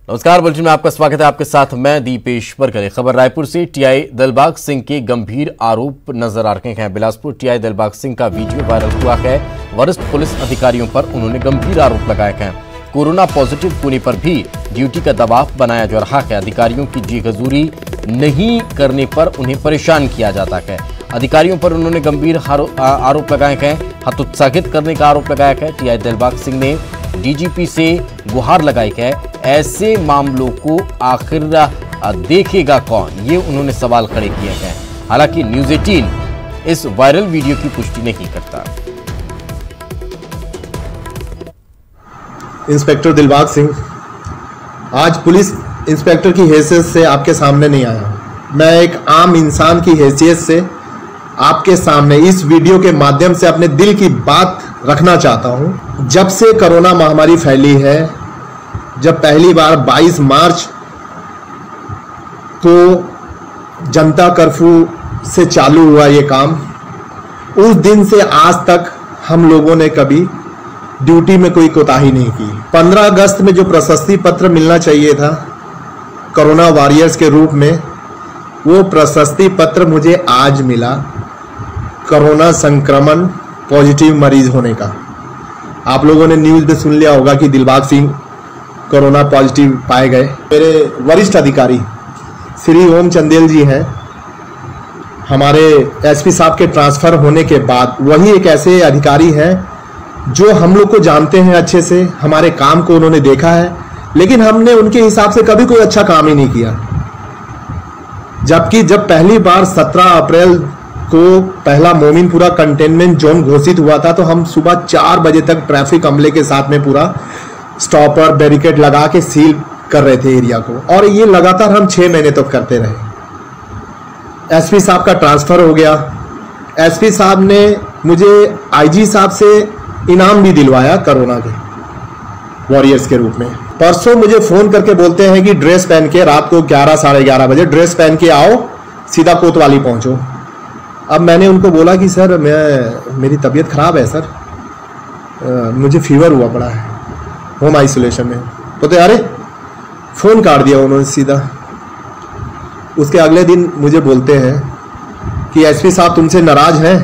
नमस्कार, बुलेटिन में आपका स्वागत है। आपके साथ मैं दीपेश बरगले। खबर रायपुर से टीआई दिलबाग सिंह के गंभीर आरोप नजर आ रहे हैं। बिलासपुर टीआई दिलबाग सिंह का वीडियो वायरल हुआ है। वरिष्ठ पुलिस अधिकारियों पर उन्होंने गंभीर आरोप लगाए हैं। कोरोना पॉजिटिव होने पर भी ड्यूटी का दबाव बनाया जा रहा है। अधिकारियों की जी-हजूरी नहीं करने पर उन्हें परेशान किया जाता है। अधिकारियों पर उन्होंने गंभीर आरोप लगाए हैं। हतोत्साहित करने का आरोप लगाया है। टीआई दिलबाग सिंह ने डीजीपी से गुहार लगाई है। ऐसे मामलों को आखिर देखेगा कौन, ये उन्होंने सवाल खड़े किए हैं। हालांकि न्यूज़ 18 इस वायरल वीडियो की पुष्टि नहीं करता। इंस्पेक्टर दिलबाग सिंह आज पुलिस इंस्पेक्टर की हैसियत से आपके सामने नहीं आया। मैं एक आम इंसान की हैसियत से आपके सामने इस वीडियो के माध्यम से अपने दिल की बात रखना चाहता हूं। जब से कोरोना महामारी फैली है, जब पहली बार 22 मार्च को जनता कर्फ्यू से चालू हुआ ये काम, उस दिन से आज तक हम लोगों ने कभी ड्यूटी में कोई कोताही नहीं की। 15 अगस्त में जो प्रशस्ति पत्र मिलना चाहिए था कोरोना वॉरियर्स के रूप में, वो प्रशस्ति पत्र मुझे आज मिला कोरोना संक्रमण पॉजिटिव मरीज होने का। आप लोगों ने न्यूज़ में सुन लिया होगा कि दिलबाग सिंह कोरोना पॉजिटिव पाए गए। मेरे वरिष्ठ अधिकारी श्री ओम चंदेल जी हैं, हमारे एसपी साहब के ट्रांसफ़र होने के बाद वही एक ऐसे अधिकारी हैं जो हम लोग को जानते हैं अच्छे से, हमारे काम को उन्होंने देखा है, लेकिन हमने उनके हिसाब से कभी कोई अच्छा काम ही नहीं किया। जबकि जब पहली बार 17 अप्रैल को पहला मोमिनपुरा कंटेनमेंट जोन घोषित हुआ था, तो हम सुबह 4 बजे तक ट्रैफिक अमले के साथ में पूरा स्टॉपर बैरिकेड लगा के सील कर रहे थे एरिया को, और ये लगातार हम 6 महीने तक करते रहे। एसपी साहब का ट्रांसफ़र हो गया। एसपी साहब ने मुझे आईजी साहब से इनाम भी दिलवाया कोरोना के वॉरियर्स के रूप में। परसों मुझे फ़ोन करके बोलते हैं कि ड्रेस पहन के रात को 11 साढ़े 11 बजे ड्रेस पहन के आओ, सीधा कोतवाली पहुँचो। अब मैंने उनको बोला कि सर मेरी तबीयत ख़राब है सर, मुझे फीवर हुआ पड़ा है, होम आइसोलेशन में। तो अरे फ़ोन काट दिया उन्होंने सीधा। उसके अगले दिन मुझे बोलते हैं कि एसपी साहब तुमसे नाराज़ हैं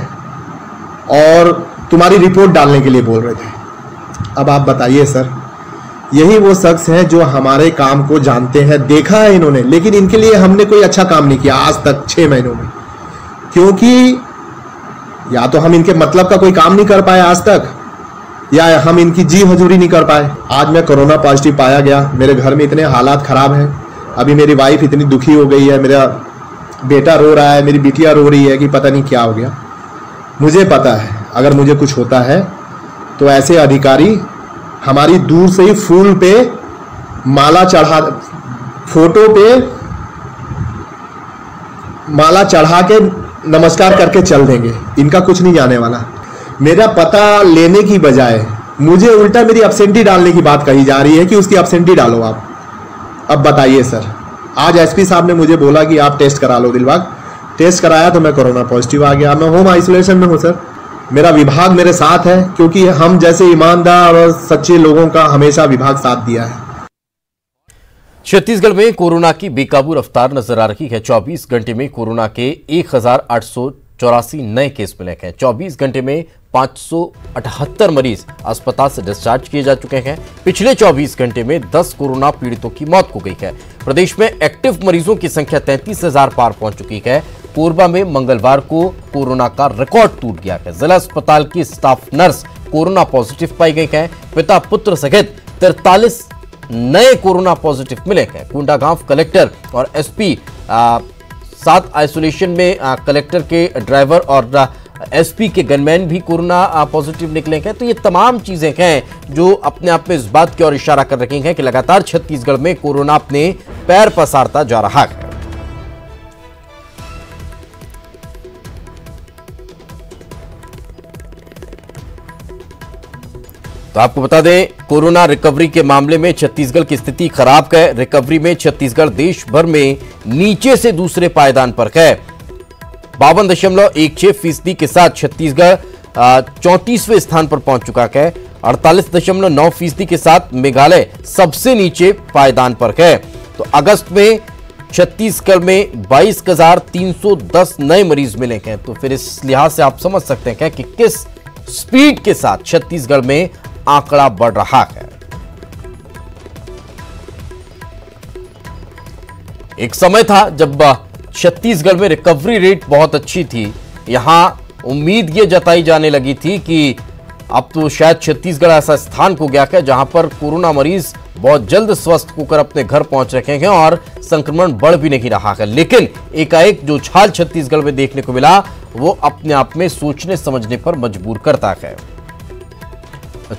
और तुम्हारी रिपोर्ट डालने के लिए बोल रहे थे। अब आप बताइए सर, यही वो शख्स हैं जो हमारे काम को जानते हैं, देखा है इन्होंने, लेकिन इनके लिए हमने कोई अच्छा काम नहीं किया आज तक 6 महीनों में। क्योंकि या तो हम इनके मतलब का कोई काम नहीं कर पाए आज तक, या हम इनकी जी हजूरी नहीं कर पाए। आज मैं कोरोना पॉजिटिव पाया गया। मेरे घर में इतने हालात ख़राब हैं, अभी मेरी वाइफ इतनी दुखी हो गई है, मेरा बेटा रो रहा है, मेरी बिटिया रो रही है कि पता नहीं क्या हो गया। मुझे पता है अगर मुझे कुछ होता है तो ऐसे अधिकारी हमारी दूर से ही फूल पे माला चढ़ा, फोटो पे माला चढ़ा के नमस्कार करके चल देंगे। इनका कुछ नहीं जाने वाला। मेरा पता लेने की बजाय मुझे उल्टा मेरी एब्सेंटी डालने की बात कही जा रही है कि उसकी एब्सेंटी डालो आप। अब बताइए सर, आज एसपी साहब ने मुझे बोला कि आप टेस्ट करा लो दिलबाग। टेस्ट कराया तो मैं कोरोना पॉजिटिव आ गया। मैं होम आइसोलेशन में हूँ सर। मेरा विभाग मेरे साथ है, क्योंकि हम जैसे ईमानदार और सच्चे लोगों का हमेशा विभाग साथ दिया है। छत्तीसगढ़ में कोरोना की बेकाबू रफ्तार नजर आ रही है। 24 घंटे में कोरोना के 1884 नए केस मिले हैं। 24 घंटे में 578 मरीज अस्पताल से डिस्चार्ज किए जा चुके हैं। पिछले 24 घंटे में 10 कोरोना पीड़ितों की मौत हो गई है। प्रदेश में एक्टिव मरीजों की संख्या 33,000 पार पहुंच चुकी है। कोरबा में मंगलवार को कोरोना का रिकॉर्ड टूट गया है। जिला अस्पताल की स्टाफ नर्स कोरोना पॉजिटिव पाई गई है। पिता पुत्र सहित 43 नए कोरोना पॉजिटिव मिले हैं। कोंडागांव कलेक्टर और एसपी 7 आइसोलेशन में कलेक्टर के ड्राइवर और एसपी के गनमैन भी कोरोना पॉजिटिव निकले हैं। तो ये तमाम चीजें हैं जो अपने आप में इस बात की ओर इशारा कर रही हैं कि लगातार छत्तीसगढ़ में कोरोना अपने पैर पसारता जा रहा है। तो आपको बता दें, कोरोना रिकवरी के मामले में छत्तीसगढ़ की स्थिति खराब है। रिकवरी में छत्तीसगढ़ देश भर में नीचे से दूसरे पायदान पर है। 52.16% के साथ छत्तीसगढ़ 34वें स्थान पर पहुंच चुका है। 48.9% के साथ मेघालय सबसे नीचे पायदान पर है। तो अगस्त में छत्तीसगढ़ में 22,310 नए मरीज मिले हैं। तो फिर इस लिहाज से आप समझ सकते हैं कि किस स्पीड के साथ छत्तीसगढ़ में आंकड़ा बढ़ रहा है। एक समय था जब छत्तीसगढ़ में रिकवरी रेट बहुत अच्छी थी। यहां उम्मीद ये जताई जाने लगी थी कि अब तो शायद छत्तीसगढ़ ऐसा स्थान हो गया है जहां पर कोरोना मरीज बहुत जल्द स्वस्थ होकर अपने घर पहुंच रहे हैं और संक्रमण बढ़ भी नहीं रहा है। लेकिन एकाएक जो उछाल छत्तीसगढ़ में देखने को मिला वो अपने आप में सोचने समझने पर मजबूर करता है।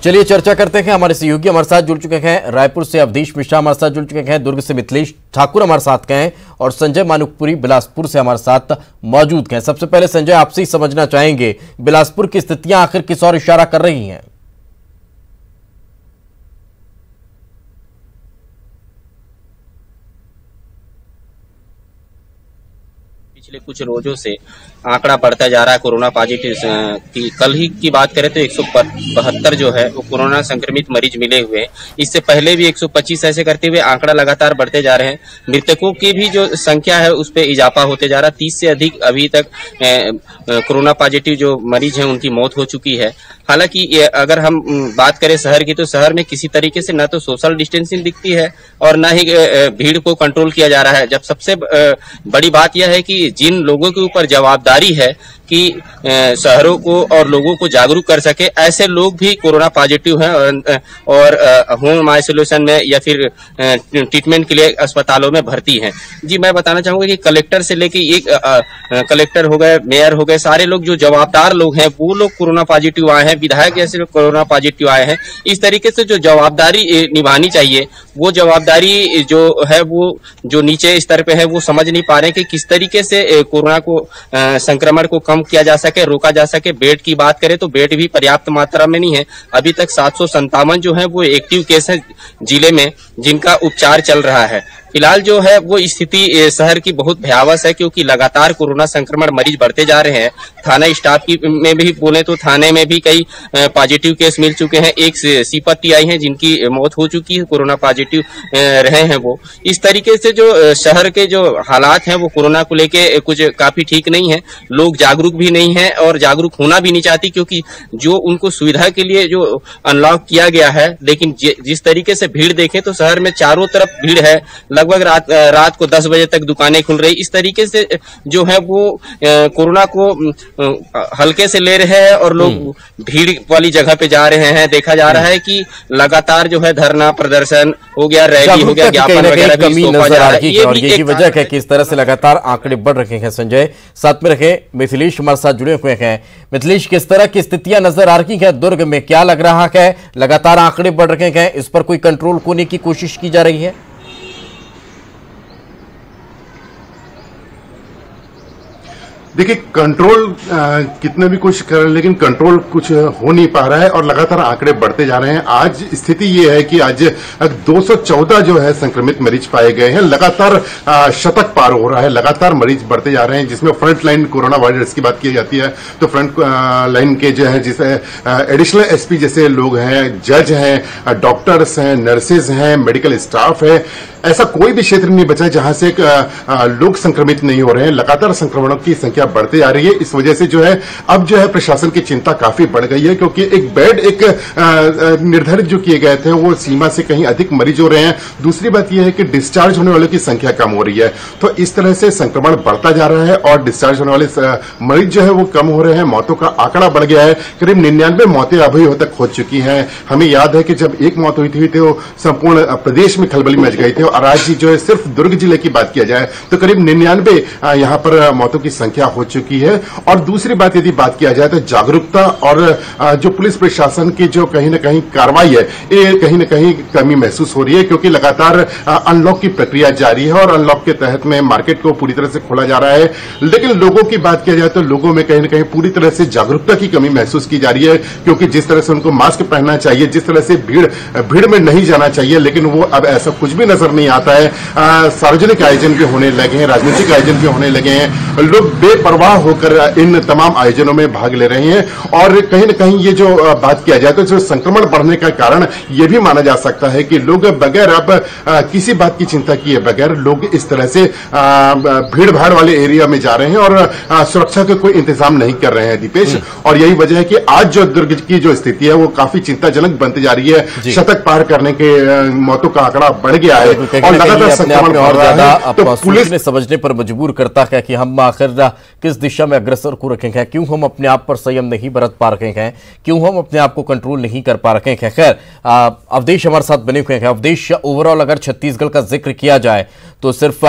चलिए चर्चा करते हैं। हमारे सहयोगी हमारे साथ जुड़ चुके हैं। रायपुर से अवधेश मिश्रा हमारे साथ जुड़ चुके हैं, दुर्ग से मिथिलेश ठाकुर हमारे साथ हैं और संजय मानुकपुरी बिलासपुर से हमारे साथ मौजूद हैं। सबसे पहले संजय, आपसे ही समझना चाहेंगे बिलासपुर की स्थितियां आखिर किस ओर इशारा कर रही हैं? पिछले कुछ रोजों से आंकड़ा बढ़ता जा रहा है कोरोना पॉजिटिव की। कल ही की बात करें तो 172 जो है वो कोरोना संक्रमित मरीज मिले हुए हैं। इससे पहले भी 125 ऐसे करते हुए आंकड़ा लगातार बढ़ते जा रहे हैं। मृतकों की भी जो संख्या है उस पर इजाफा होते जा रहा है। 30 से अधिक अभी तक कोरोना पॉजिटिव जो मरीज हैं उनकी मौत हो चुकी है। हालांकि अगर हम बात करें शहर की तो शहर में किसी तरीके से न तो सोशल डिस्टेंसिंग दिखती है और न ही भीड़ को कंट्रोल किया जा रहा है। जब सबसे बड़ी बात यह है कि जिन लोगों के ऊपर जवाबदारी है कि शहरों को और लोगों को जागरूक कर सके, ऐसे लोग भी कोरोना पॉजिटिव हैं और होम आइसोलेशन में या फिर ट्रीटमेंट के लिए अस्पतालों में भर्ती हैं। जी, मैं बताना चाहूंगा कि कलेक्टर से लेके एक कलेक्टर हो गए, मेयर हो गए, सारे लोग जो जवाबदार लोग हैं वो लोग कोरोना पॉजिटिव आए हैं। विधायक जैसे लोग कोरोना पॉजिटिव आए हैं। इस तरीके से जो जवाबदारी निभानी चाहिए वो जवाबदारी जो है वो जो नीचे स्तर पे है वो समझ नहीं पा रहे कि किस तरीके से कोरोना को संक्रमण को कम किया जा सके, रोका जा सके। बेड की बात करें तो बेड भी पर्याप्त मात्रा में नहीं है। अभी तक 757 जो है वो एक्टिव केस है जिले में जिनका उपचार चल रहा है। फिलहाल जो है वो स्थिति शहर की बहुत भयावह है क्योंकि लगातार कोरोना संक्रमण मरीज बढ़ते जा रहे हैं। थाना स्टाफ की में भी बोले तो थाने में भी कई पॉजिटिव केस मिल चुके हैं। एक सीपत टीआई है जिनकी मौत हो चुकी है, कोरोना पॉजिटिव रहे हैं वो। इस तरीके से जो शहर के जो हालात हैं वो कोरोना को लेके कुछ काफी ठीक नहीं है। लोग जागरूक भी नहीं है और जागरूक होना भी नहीं चाहती क्योंकि जो उनको सुविधा के लिए जो अनलॉक किया गया है, लेकिन जिस तरीके से भीड़ देखें तो शहर में चारों तरफ भीड़ है। लगभग रात को 10 बजे तक दुकानें खुल रही। इस तरीके से जो है वो कोरोना को हल्के से ले रहे हैं और लोग भीड़ वाली जगह पे जा रहे हैं। देखा जा रहा है कि लगातार जो है धरना प्रदर्शन हो गया, रैली हो गया, ज्ञापन वगैरह भी सौंपा जा रहा है। ये भी एक वजह है कि इस तरह से लगातार आंकड़े बढ़ रहे हैं। संजय साथ में रखे, मिथिलेश हमारे साथ जुड़े हुए हैं। मिथिलेश, किस तरह की स्थितियां नजर आ रही है दुर्ग में? क्या लग रहा है, लगातार आंकड़े बढ़ रहे हैं, इस पर कोई कंट्रोल होने की कोशिश की जा रही है? देखिए, कंट्रोल कितने भी कोशिश कर रहे हैं लेकिन कंट्रोल कुछ हो नहीं पा रहा है और लगातार आंकड़े बढ़ते जा रहे हैं। आज स्थिति ये है कि आज 214 जो है संक्रमित मरीज पाए गए हैं। लगातार शतक पार हो रहा है, लगातार मरीज बढ़ते जा रहे हैं। जिसमें फ्रंट लाइन कोरोना वारियर्स की बात की जाती है तो फ्रंट लाइन के जो है जिसे एडिशनल एसपी जैसे लोग हैं, जज हैं, डॉक्टर्स हैं, नर्सेज हैं, मेडिकल स्टाफ है, ऐसा कोई भी क्षेत्र नहीं बचा जहां से लोग संक्रमित नहीं हो रहे हैं। लगातार संक्रमणों की संख्या बढ़ती जा रही है। इस वजह से जो है अब जो है प्रशासन की चिंता काफी बढ़ गई है क्योंकि एक बेड एक निर्धारित जो किए गए थे वो सीमा से कहीं अधिक मरीज हो रहे हैं। दूसरी बात यह है कि डिस्चार्ज होने वालों की संख्या कम हो रही है। तो इस तरह से संक्रमण बढ़ता जा रहा है और डिस्चार्ज होने वाले मरीज जो है वो कम हो रहे हैं। मौतों का आंकड़ा बढ़ गया है, करीब 99 मौतें अभी तक हो चुकी हैं। हमें याद है कि जब एक मौत हुई थी तो संपूर्ण प्रदेश में खलबली मच गई थी और आज जो है सिर्फ दुर्ग जिले की बात किया जाए तो करीब 99 यहां पर मौतों की संख्या हो चुकी है। और दूसरी बात यदि बात किया जाए तो जागरूकता और जो पुलिस प्रशासन की जो कहीं ना कहीं कार्रवाई है ये कहीं ना कहीं कमी महसूस हो रही है क्योंकि लगातार अनलॉक की प्रक्रिया जारी है और अनलॉक के तहत में मार्केट को पूरी तरह से खोला जा रहा है। लेकिन लोगों की बात किया जाए तो लोगों में कहीं ना कहीं पूरी तरह से जागरूकता की कमी महसूस की जा रही है क्योंकि जिस तरह से उनको मास्क पहनना चाहिए, जिस तरह से भीड़ में नहीं जाना चाहिए, लेकिन वो अब ऐसा कुछ भी नजर नहीं नहीं आता है। सार्वजनिक आयोजन भी होने लगे हैं, राजनीतिक आयोजन भी होने लगे हैं, लोग बेपरवाह होकर इन तमाम आयोजनों में भाग ले रहे हैं। और कहीं न कहीं ये जो बात किया जाए तो जो संक्रमण बढ़ने का कारण ये भी माना जा सकता है कि लोग बगैर अब किसी बात की चिंता किए बगैर लोग इस तरह से भीड़ भाड़ वाले एरिया में जा रहे हैं और सुरक्षा का कोई इंतजाम नहीं कर रहे हैं दीपेश। और यही वजह है कि आज जो दुर्ग की जो स्थिति है वो काफी चिंताजनक बनती जा रही है। शतक पार करने के मौतों का आंकड़ा बढ़ गया है और लगातार संक्रमण और ज्यादा तो पुलिस ने समझने पर मजबूर करता है कि हम आखिर किस दिशा में अग्रसर हो रखे हैं, क्यों हम अपने आप पर संयम नहीं बरत पा रहे हैं, क्यों हम अपने आप को कंट्रोल नहीं कर पा रहे हैं। खैर अवधेश हमारे साथ बने हुए हैं। अवधेश, ओवरऑल अगर छत्तीसगढ़ का जिक्र किया जाए तो सिर्फ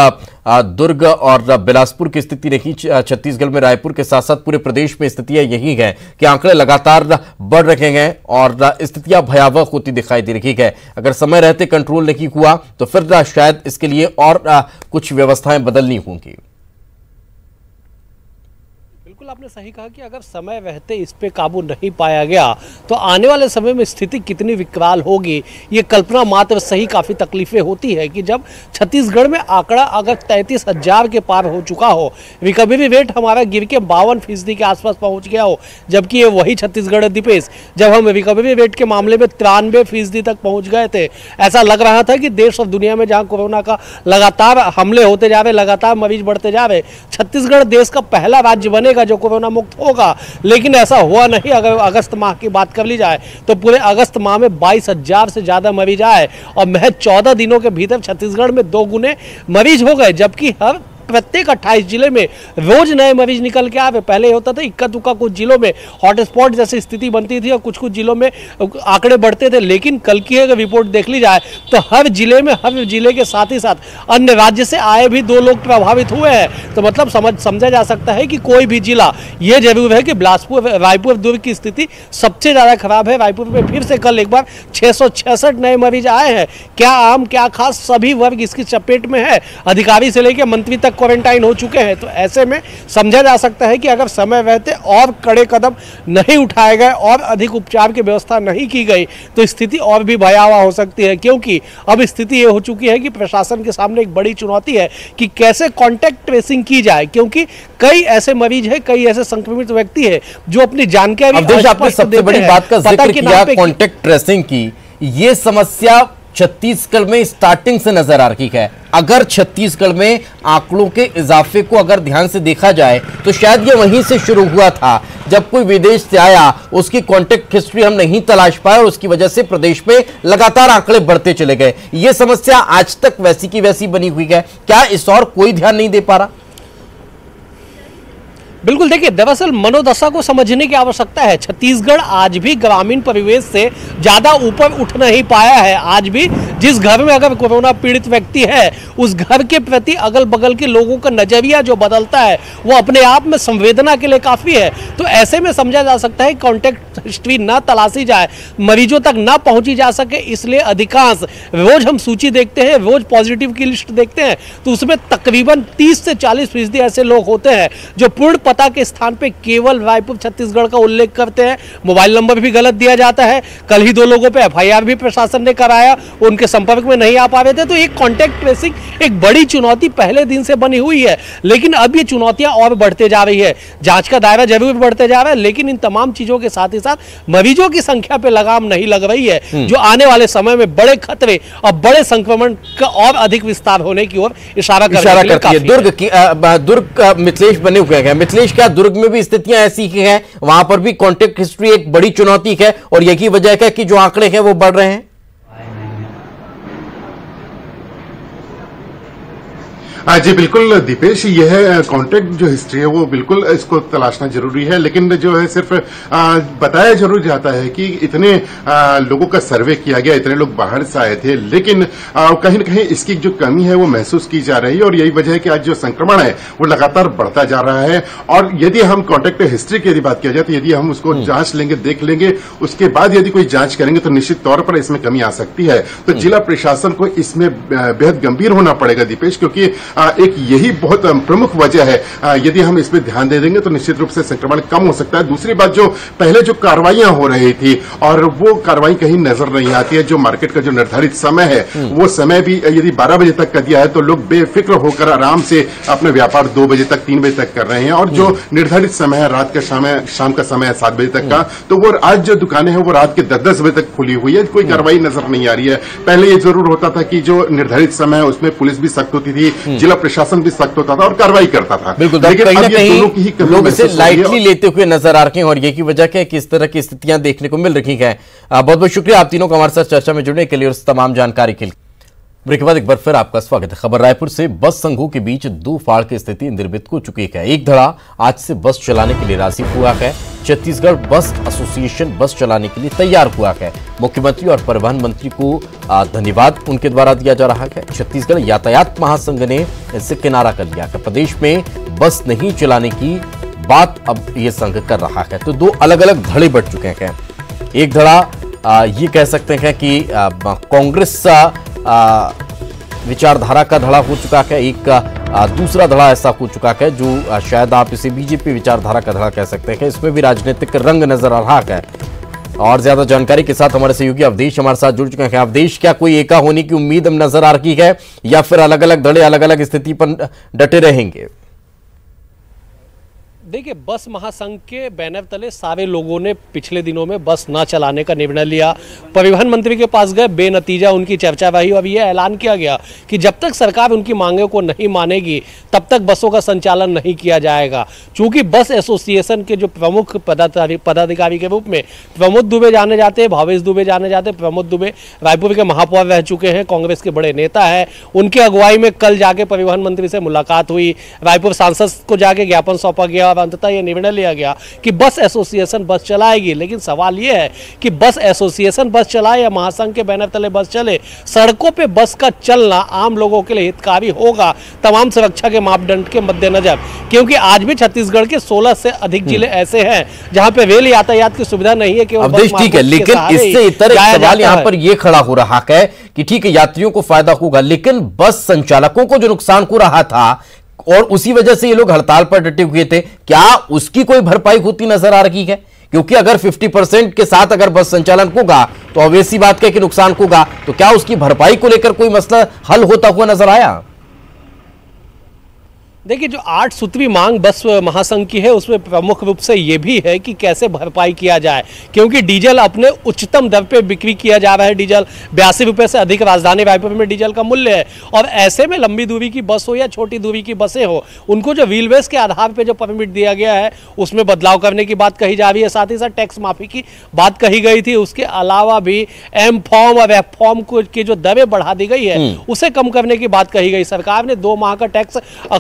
दुर्ग और बिलासपुर की स्थिति नहीं, छत्तीसगढ़ में रायपुर के साथ साथ पूरे प्रदेश में स्थितियां यही है कि आंकड़े लगातार बढ़ रहे हैं और स्थितियां भयावह होती दिखाई दे रही है। अगर समय रहते कंट्रोल नहीं हुआ तो फिर शायद इसके लिए और कुछ व्यवस्थाएं बदलनी होंगी। बिल्कुल आपने सही कहा कि अगर समय रहते इस पे काबू नहीं पाया गया तो आने वाले समय में स्थिति कितनी विकराल होगी ये कल्पना मात्र सही काफ़ी तकलीफें होती है कि जब छत्तीसगढ़ में आंकड़ा अगर 33,000 के पार हो चुका हो, रिकवरी रेट हमारा गिर के 52% के आसपास पहुंच गया हो, जबकि ये वही छत्तीसगढ़ है दीपेश जब हम रिकवरी रेट के मामले में 93% तक पहुँच गए थे। ऐसा लग रहा था कि देश और दुनिया में जहाँ कोरोना का लगातार हमले होते जा रहे, लगातार मरीज बढ़ते जा रहे, छत्तीसगढ़ देश का पहला राज्य बनेगा जो कोरोना मुक्त होगा। लेकिन ऐसा हुआ नहीं। अगर अगस्त माह की बात कर ली जाए तो पूरे अगस्त माह में 22,000 से ज्यादा मरीज आए और महज 14 दिनों के भीतर छत्तीसगढ़ में 2 गुने मरीज हो गए, जबकि हर प्रत्येक 28 जिले में रोज नए मरीज निकल के आवे। पहले होता था इक्का दुक्का कुछ जिलों में हॉटस्पॉट जैसी स्थिति बनती थी और कुछ कुछ जिलों में आंकड़े बढ़ते थे, लेकिन कल की अगर रिपोर्ट देख ली जाए तो हर जिले के साथ ही साथ अन्य राज्य से आए भी 2 लोग प्रभावित हुए हैं। तो मतलब समझा जा सकता है कि कोई भी जिला, ये जरूर है कि बिलासपुर, रायपुर, दुर्ग की स्थिति सबसे ज्यादा खराब है। रायपुर में फिर से कल एक बार 666 नए मरीज आए हैं। क्या आम क्या खास सभी वर्ग इसकी चपेट में है, अधिकारी से लेकर मंत्री तक क्वारंटाइन हो चुके हैं। तो ऐसे में समझा जा सकता है कि अगर समय रहते और कड़े कदम नहीं उठाए गए और अधिक उपचार की व्यवस्था नहीं की गई तो स्थिति और भी भयावह हो सकती है, क्योंकि अब स्थिति ये हो चुकी है कि प्रशासन के सामने एक बड़ी चुनौती है कि कैसे कॉन्टैक्ट ट्रेसिंग की जाए, क्योंकि कई ऐसे मरीज है, कई ऐसे संक्रमित व्यक्ति है जो अपनी जानकारी आपने सबसे बड़ी बात का जिक्र किया कॉन्टैक्ट ट्रेसिंग की। ये समस्या छत्तीसगढ़ में स्टार्टिंग से नजर आ रही है। अगर छत्तीसगढ़ में आंकड़ों के इजाफे को अगर ध्यान से देखा जाए तो शायद ये वहीं से शुरू हुआ था। जब कोई विदेश से आया उसकी कॉन्टैक्ट हिस्ट्री हम नहीं तलाश पाए और उसकी वजह से प्रदेश में लगातार आंकड़े बढ़ते चले गए। ये समस्या आज तक वैसी की वैसी बनी हुई है। क्या इस और कोई ध्यान नहीं दे पा रहा? बिल्कुल, देखिए दरअसल मनोदशा को समझने की आवश्यकता है। छत्तीसगढ़ आज भी ग्रामीण परिवेश से ज्यादा ऊपर उठ नहीं पाया है। आज भी जिस घर में अगर कोरोना पीड़ित व्यक्ति है उस घर के प्रति अगल बगल के लोगों का नजरिया जो बदलता है वो अपने आप में संवेदना के लिए काफी है। तो ऐसे में समझा जा सकता है कॉन्टैक्ट हिस्ट्री ना तलाशी जाए, मरीजों तक ना पहुंची जा सके, इसलिए अधिकांश रोज हम सूची देखते हैं, रोज पॉजिटिव की लिस्ट देखते हैं तो उसमें तकरीबन 30 से 40% ऐसे लोग होते हैं जो पूर्ण पता के स्थान पे केवल रायपुर छत्तीसगढ़ का उल्लेख करते हैं। मोबाइल नंबर भी गलत दिया जाता है। कल ही 2 लोगों पे एफआईआर भी प्रशासन ने कराया, उनके संपर्क में नहीं आ पा रहे थे। तो ये कॉन्टैक्ट ट्रेसिंग एक बड़ी चुनौती पहले दिन से बनी हुई है, लेकिन अब ये चुनौतियां और बढ़ते जा रही है। जांच का दायरा जरूर बढ़ते जा रहा है, लेकिन इन तमाम चीजों के साथ ही साथ मरीजों की संख्या पे लगाम नहीं लग रही है, जो आने वाले समय में बड़े खतरे और बड़े संक्रमण का और अधिक विस्तार होने की ओर इशारा करती है। दुर्ग मिथिलेश बने हुए हैं। मिथिलेश, क्या दुर्ग में भी स्थितियां ऐसी ही हैं? वहां पर भी कॉन्टैक्ट हिस्ट्री एक बड़ी चुनौती है और यही वजह है कि जो आंकड़े हैं वो बढ़ रहे हैं। जी बिल्कुल दीपेश, यह कॉन्टैक्ट जो हिस्ट्री है वो बिल्कुल इसको तलाशना जरूरी है, लेकिन जो है सिर्फ बताया जरूर जाता है कि इतने लोगों का सर्वे किया गया, इतने लोग बाहर से आए थे, लेकिन कहीं न कहीं इसकी जो कमी है वो महसूस की जा रही है और यही वजह है कि आज जो संक्रमण है वो लगातार बढ़ता जा रहा है। और यदि हम कॉन्टैक्ट हिस्ट्री की यदि बात किया जाए तो यदि हम उसको जांच लेंगे, देख लेंगे, उसके बाद यदि कोई जांच करेंगे तो निश्चित तौर पर इसमें कमी आ सकती है। तो जिला प्रशासन को इसमें बेहद गंभीर होना पड़ेगा दीपेश, क्योंकि एक यही बहुत प्रमुख वजह है। यदि हम इस पर ध्यान दे देंगे तो निश्चित रूप से संक्रमण कम हो सकता है। दूसरी बात, जो पहले जो कार्रवाइयां हो रही थी और वो कार्रवाई कहीं नजर नहीं आती है। जो मार्केट का जो निर्धारित समय है वो समय भी यदि 12 बजे तक कर दिया है तो लोग बेफिक्र होकर आराम से अपने व्यापार 2 बजे तक 3 बजे तक कर रहे हैं। और जो निर्धारित समय है रात का शाम का समय है 7 बजे तक का, तो वो आज जो दुकानें हैं वो रात के 10-10 बजे तक खुली हुई है। कोई कार्रवाई नजर नहीं आ रही है। पहले ये जरूर होता था कि जो निर्धारित समय है उसमें पुलिस भी सख्त होती थी, जिला प्रशासन भी सख्त होता था और कार्रवाई करता था। बिल्कुल, लेकिन कहीं अब ना ये कहीं दोनों की ही कमी लोग इसे महसूस हो रही है। लाइटली लेते हुए नजर आ रहे हैं और यही वजह है कि इस तरह की स्थितियां देखने को मिल रही हैं। बहुत बहुत शुक्रिया आप तीनों का हमारे साथ चर्चा में जुड़ने के लिए और इस तमाम जानकारी के लिए। ब्रेक के बाद एक बार फिर आपका स्वागत है। खबर रायपुर से बस संघों के बीच दो फाड़ की स्थिति निर्मित हो चुकी है। एक धड़ा आज से बस चलाने के लिए राजी हुआ है। छत्तीसगढ़ बस एसोसिएशन बस चलाने के लिए तैयार हुआ है। मुख्यमंत्री और परिवहन मंत्री को धन्यवाद उनके द्वारा दिया जा रहा है। छत्तीसगढ़ यातायात महासंघ ने इससे किनारा कर लिया है। प्रदेश में बस नहीं चलाने की बात अब यह संघ कर रहा है। तो दो अलग अलग धड़े बढ़ चुके हैं। एक धड़ा ये कह सकते हैं कि कांग्रेस विचारधारा का धड़ा हो चुका है। एक दूसरा धड़ा ऐसा हो चुका है जो शायद आप इसे बीजेपी विचारधारा का धड़ा कह सकते हैं। इसमें भी राजनीतिक रंग नजर आ रहा है। और ज्यादा जानकारी के साथ हमारे सहयोगी अवधेश हमारे साथ जुड़ चुके हैं। अवधेश, क्या कोई एका होने की उम्मीद नजर आ रही है या फिर अलग अलग धड़े अलग अलग स्थिति पर डटे रहेंगे? देखिए, बस महासंघ के बैनर तले सारे लोगों ने पिछले दिनों में बस ना चलाने का निर्णय लिया। परिवहन मंत्री के पास गए, बेनतीजा उनकी चर्चा रही और यह ऐलान किया गया कि जब तक सरकार उनकी मांगों को नहीं मानेगी तब तक बसों का संचालन नहीं किया जाएगा। चूंकि बस एसोसिएशन के जो प्रमुख पदाधिकारी के रूप में प्रमोद दुबे जाने जाते हैं, भावेश दुबे जाने जाते हैं। प्रमोद दुबे रायपुर के महापौर रह चुके हैं, कांग्रेस के बड़े नेता है। उनके अगुवाई में कल जाके परिवहन मंत्री से मुलाकात हुई। रायपुर सांसद को जाके ज्ञापन सौंपा गया। अंततः यह निर्णय लिया गया कि बस एसोसिएशन बस चलाएगी। लेकिन सवाल यह है कि बस एसोसिएशन बस चलाए या महासंघ के बैनर तले बस चले, सड़कों पे बस का चलना आम लोगों के लिए हितकारी होगा तमाम सुरक्षा के मापदंड के मद्देनजर। क्योंकि आज भी छत्तीसगढ़ के 16 से अधिक जिले ऐसे हैं जहां पे रेल यातायात की सुविधा नहीं है। केवल बस ठीक है, लेकिन इससे इतर सवाल यहाँ पर यह खड़ा हो रहा है कि ठीक है यात्रियों को फायदा होगा, लेकिन बस संचालकों को जो नुकसान हो रहा था और उसी वजह से ये लोग हड़ताल पर डटे हुए थे, क्या उसकी कोई भरपाई होती नजर आ रही है? क्योंकि अगर 50% के साथ अगर बस संचालन होगा तो ऑब्वियस सी बात है कि नुकसान होगा। तो क्या उसकी भरपाई को लेकर कोई मसला हल होता हुआ नजर आया? देखिए, जो 8 सूत्री मांग बस महासंघ की है उसमें प्रमुख रूप से ये भी है कि कैसे भरपाई किया जाए। क्योंकि डीजल अपने उच्चतम दर पे बिक्री किया जा रहा है। डीजल 82 रुपये से अधिक राजधानी रायपुर में डीजल का मूल्य है। और ऐसे में लंबी दूरी की बस हो या छोटी दूरी की बसें हो, उनको जो व्हीलबेस के आधार पर जो परमिट दिया गया है उसमें बदलाव करने की बात कही जा रही है। साथ ही साथ टैक्स माफी की बात कही गई थी। उसके अलावा भी एम फॉर्म और एफ फॉर्म की जो दरें बढ़ा दी गई है उसे कम करने की बात कही गई। सरकार ने 2 माह का टैक्स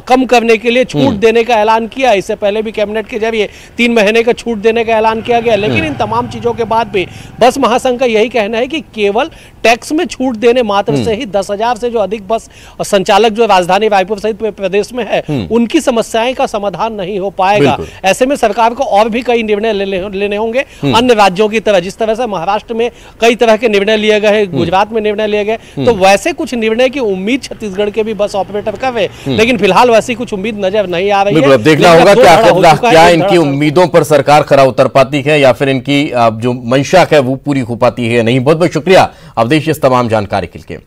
कम करने के लिए छूट देने का ऐलान किया। इससे पहले भी कैबिनेट के जरिए 3 महीने का छूट देने का ऐलान किया गया। लेकिन इन तमाम चीजों के बाद भी बस महासंघ का यही कहना है कि केवल टैक्स में छूट देने मात्र से ही 10,000 से जो अधिक बस संचालक जो राजधानी रायपुर सहित प्रदेश में है उनकी समस्याएं का समाधान नहीं हो पाएगा। ऐसे में सरकार को और भी कई निर्णय लेने होंगे अन्य राज्यों की तरह। जिस तरह से महाराष्ट्र में कई तरह के निर्णय लिए गए, गुजरात में निर्णय लिए गए, तो वैसे कुछ निर्णय की उम्मीद छत्तीसगढ़ के भी बस ऑपरेटर कर रहे। लेकिन फिलहाल वैसी कुछ उम्मीद नजर नहीं आ रही है। अब देखना होगा क्या इनकी उम्मीदों पर सरकार खरा उतर पाती है या फिर इनकी जो मंशा है वो पूरी हो पाती है नहीं। बहुत बहुत शुक्रिया अवधेश इस तमाम जानकारी के लिए।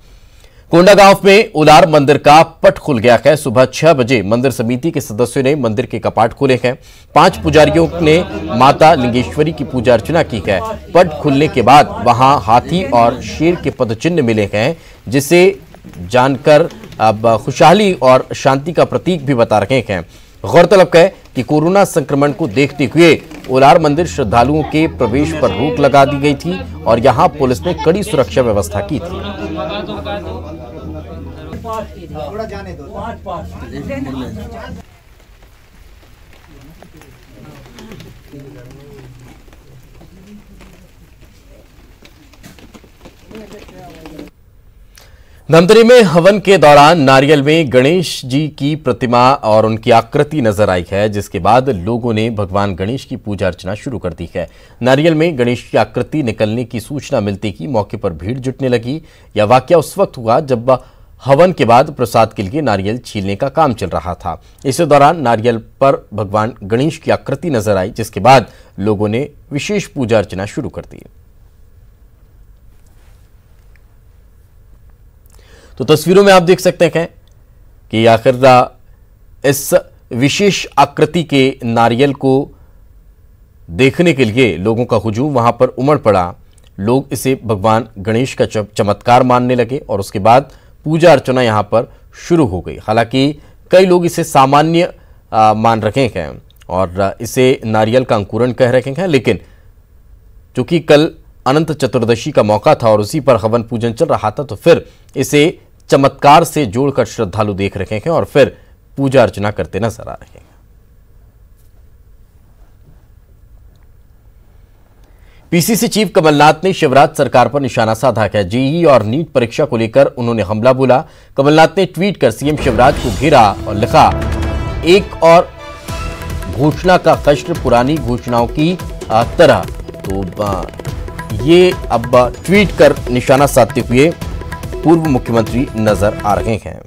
कोंडागांव में उलार मंदिर का पट खुल गया है। सुबह 6 बजे मंदिर समिति के सदस्यों ने मंदिर के कपाट खोले हैं। 5 पुजारियों ने माता लिंगेश्वरी की पूजा अर्चना की है। पट खुलने के बाद वहां हाथी और शेर के पदचिन्ह मिले हैं, जिसे जानकर अब खुशहाली और शांति का प्रतीक भी बता रहे हैं। गौरतलब है कि कोरोना संक्रमण को देखते हुए उलार मंदिर श्रद्धालुओं के प्रवेश पर रोक लगा दी गई थी और यहां पुलिस ने कड़ी सुरक्षा व्यवस्था की थी। धमतरी में हवन के दौरान नारियल में गणेश जी की प्रतिमा और उनकी आकृति नजर आई है, जिसके बाद लोगों ने भगवान गणेश की पूजा अर्चना शुरू कर दी है। नारियल में गणेश की आकृति निकलने की सूचना मिलते ही मौके पर भीड़ जुटने लगी। यह वाकया उस वक्त हुआ जब हवन के बाद प्रसाद के लिए नारियल छीलने का काम चल रहा था। इसी दौरान नारियल पर भगवान गणेश की आकृति नजर आई, जिसके बाद लोगों ने विशेष पूजा अर्चना शुरू कर दी। तो तस्वीरों में आप देख सकते हैं कि आखिर इस विशेष आकृति के नारियल को देखने के लिए लोगों का हुजूम वहां पर उमड़ पड़ा। लोग इसे भगवान गणेश का चमत्कार मानने लगे और उसके बाद पूजा अर्चना यहां पर शुरू हो गई। हालांकि कई लोग इसे सामान्य मान रखे हैं और इसे नारियल का अंकुरण कह रखे हैं, लेकिन चूंकि कल अनंत चतुर्दशी का मौका था और उसी पर हवन पूजन चल रहा था, तो फिर इसे चमत्कार से जोड़कर श्रद्धालु देख रहे हैं और फिर पूजा अर्चना करते नजर आ रहे हैं। पीसीसी चीफ कमलनाथ ने शिवराज सरकार पर निशाना साधा है। जेईई और नीट परीक्षा को लेकर उन्होंने हमला बोला। कमलनाथ ने ट्वीट कर सीएम शिवराज को घेरा और लिखा, एक और घोषणा का कष्ट पुरानी घोषणाओं की तरह। तो ये अब ट्वीट कर निशाना साधते हुए पूर्व मुख्यमंत्री नजर आ रहे हैं।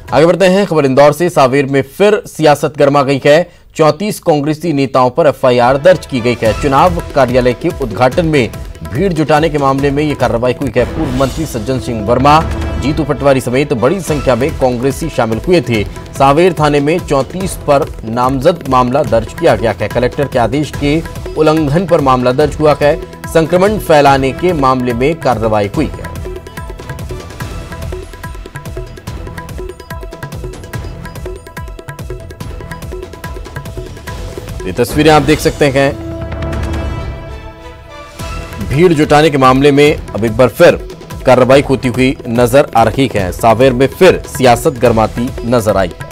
आगे बढ़ते हैं। खबर इंदौर से। सांवेर में फिर सियासत गर्मा गई है। 34 कांग्रेसी नेताओं पर एफआईआर दर्ज की गई है। चुनाव कार्यालय के उद्घाटन में भीड़ जुटाने के मामले में यह कार्रवाई हुई है। पूर्व मंत्री सज्जन सिंह वर्मा, जीतू पटवारी समेत बड़ी संख्या में कांग्रेसी शामिल हुए थे। सांवेर थाने में 34 पर नामजद मामला दर्ज किया गया है। कलेक्टर के आदेश के उल्लंघन पर मामला दर्ज हुआ है। संक्रमण फैलाने के मामले में कार्रवाई हुई है। ये तस्वीरें आप देख सकते हैं। भीड़ जुटाने के मामले में अब एक बार फिर कार्रवाई होती हुई नजर आ रही है। सांवेर में फिर सियासत गर्माती नजर आई है।